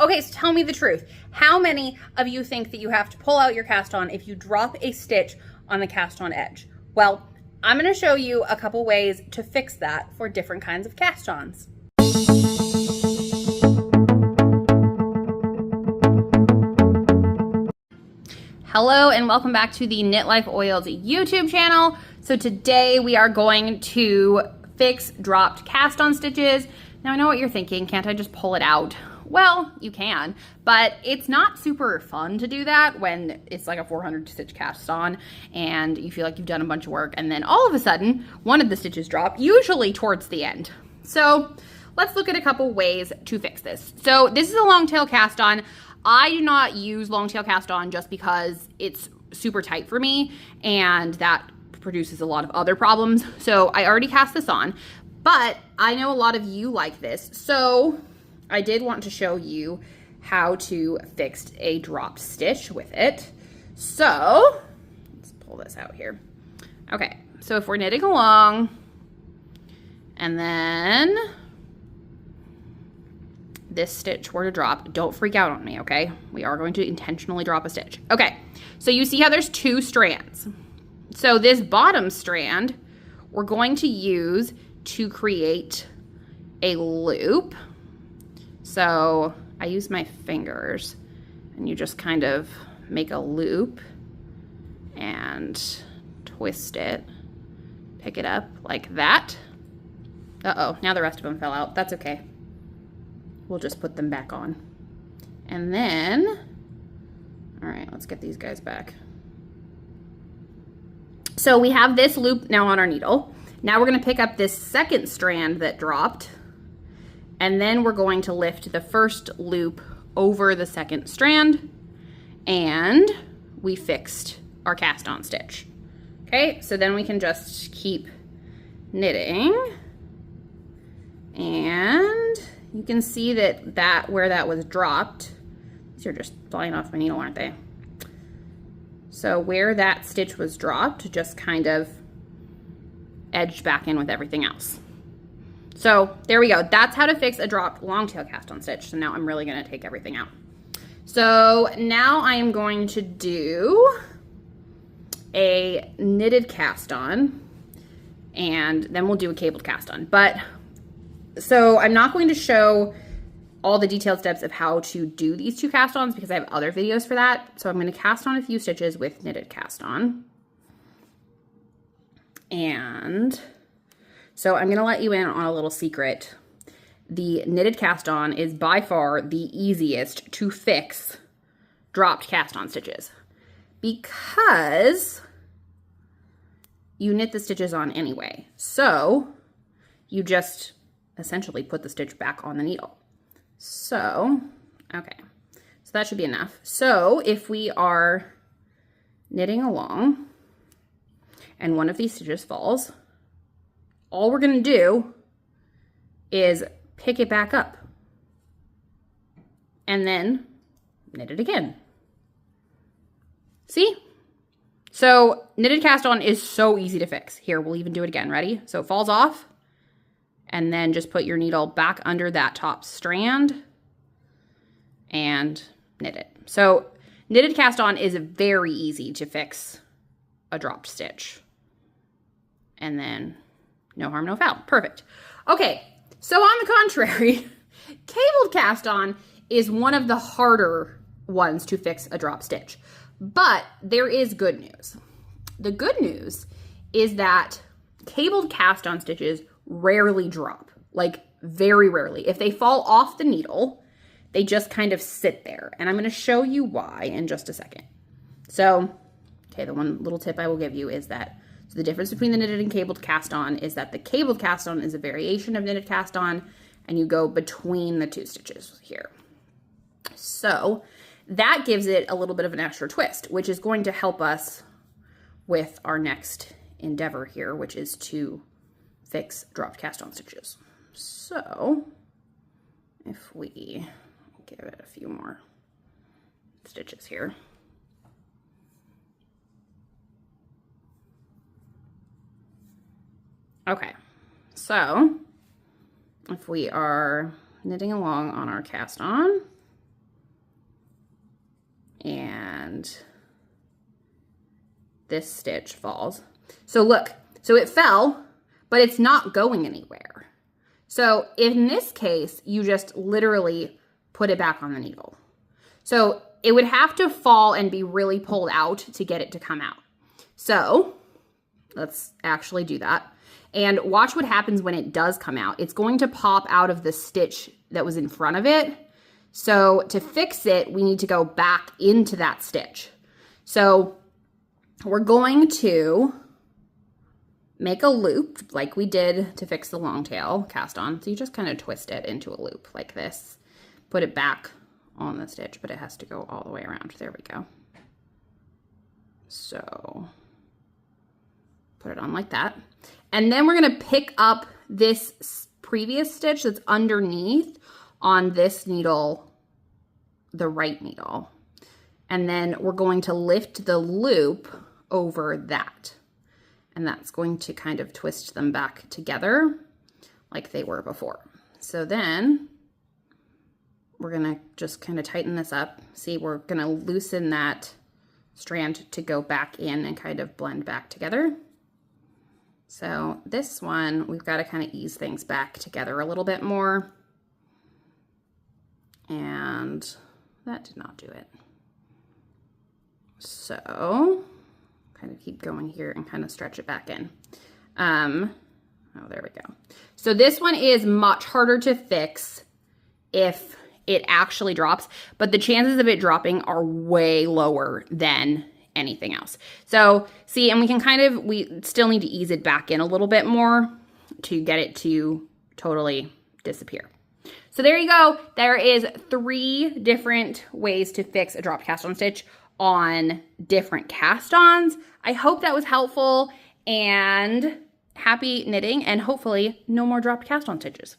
Okay, so tell me the truth. How many of you think that you have to pull out your cast on if you drop a stitch on the cast on edge? Well, I'm going to show you a couple ways to fix that for different kinds of cast ons. Hello and welcome back to the Knit Life Oils YouTube channel. So today we are going to fix dropped cast on stitches. Now I know what you're thinking, can't I just pull it out? Well, you can, but it's not super fun to do that when it's like a 400 stitch cast on and you feel like you've done a bunch of work and then all of a sudden one of the stitches drop, usually towards the end. So let's look at a couple ways to fix this. So this is a long tail cast on. I do not use long tail cast on just because it's super tight for me and that produces a lot of other problems. So I already cast this on, but I know a lot of you like this. So I did want to show you how to fix a dropped stitch with it. So let's pull this out here. Okay, so if we're knitting along and then this stitch were to drop, don't freak out on me, okay? We are going to intentionally drop a stitch. Okay, so you see how there's two strands. So this bottom strand, we're going to use to create a loop. So I use my fingers and you just kind of make a loop and twist it, pick it up like that. Uh-oh, now the rest of them fell out. That's okay. We'll just put them back on. And then, all right, let's get these guys back. So we have this loop now on our needle. Now we're gonna pick up this second strand that dropped, and then we're going to lift the first loop over the second strand, and we fixed our cast on stitch. Okay, so then we can just keep knitting, and you can see that where that was dropped, these are just flying off my needle, aren't they? So where that stitch was dropped, just kind of edged back in with everything else. So there we go. That's how to fix a dropped long tail cast on stitch. So now I'm really gonna take everything out. So now I am going to do a knitted cast on and then we'll do a cabled cast on. But so I'm not going to show all the detailed steps of how to do these two cast ons because I have other videos for that. So I'm going to cast on a few stitches with knitted cast on. And so I'm going to let you in on a little secret. The knitted cast on is by far the easiest to fix dropped cast on stitches because you knit the stitches on anyway. So you just essentially put the stitch back on the needle. So, okay, so that should be enough. So if we are knitting along and one of these stitches falls, all we're gonna do is pick it back up and then knit it again. See? So knitted cast on is so easy to fix. Here, we'll even do it again. Ready? So it falls off and then just put your needle back under that top strand and knit it. So knitted cast on is very easy to fix a dropped stitch. And then no harm, no foul. Perfect. Okay, so on the contrary, cabled cast on is one of the harder ones to fix a dropped stitch. But there is good news. The good news is that cabled cast on stitches rarely drop, like very rarely. If they fall off the needle, they just kind of sit there. And I'm going to show you why in just a second. So, okay, the one little tip I will give you is that so the difference between the knitted and cabled cast on is that the cabled cast on is a variation of knitted cast on and you go between the two stitches here. So that gives it a little bit of an extra twist, which is going to help us with our next endeavor here, which is to fix dropped cast on stitches. So if we give it a few more stitches here. Okay, so if we are knitting along on our cast on and this stitch falls. So look, so it fell, but it's not going anywhere. So in this case, you just literally put it back on the needle. So it would have to fall and be really pulled out to get it to come out. So let's actually do that. And watch what happens when it does come out. It's going to pop out of the stitch that was in front of it. So to fix it, we need to go back into that stitch. So we're going to make a loop like we did to fix the long tail cast on. So you just kind of twist it into a loop like this. Put it back on the stitch, but it has to go all the way around. There we go. So put it on like that. And then we're gonna pick up this previous stitch that's underneath on this needle, the right needle. And then we're going to lift the loop over that. And that's going to kind of twist them back together like they were before. So then we're gonna just kind of tighten this up. See, we're gonna loosen that strand to go back in and kind of blend back together. So this one, we've got to kind of ease things back together a little bit more. And that did not do it. So kind of keep going here and kind of stretch it back in. Oh, there we go. So this one is much harder to fix if it actually drops, but the chances of it dropping are way lower than anything else. So see, and we still need to ease it back in a little bit more to get it to totally disappear. So there you go. There is 3 different ways to fix a dropped cast on stitch on different cast-ons. I hope that was helpful, and happy knitting, and hopefully no more dropped cast on stitches.